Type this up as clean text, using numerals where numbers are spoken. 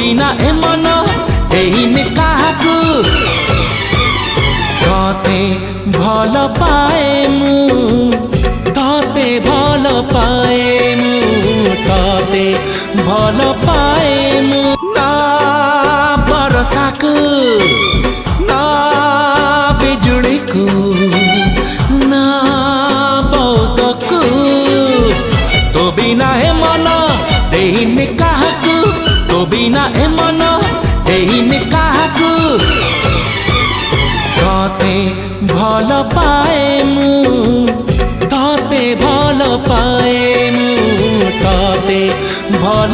বিনা এ মন দেইনি কাহাকু ততে ভাল পায়ে মু ততে ভাল পায়ে মু ততে ভাল পায়ে মু না বরসাকু না বিজুড়িকু না বৌদকু তো বিনা এ মন দেইনি কাহাকু তো বিনা এ মন দেইনি কাহাকু ততে ভাল পায়ে মু ততে ভাল পায়ে মু ততে ভাল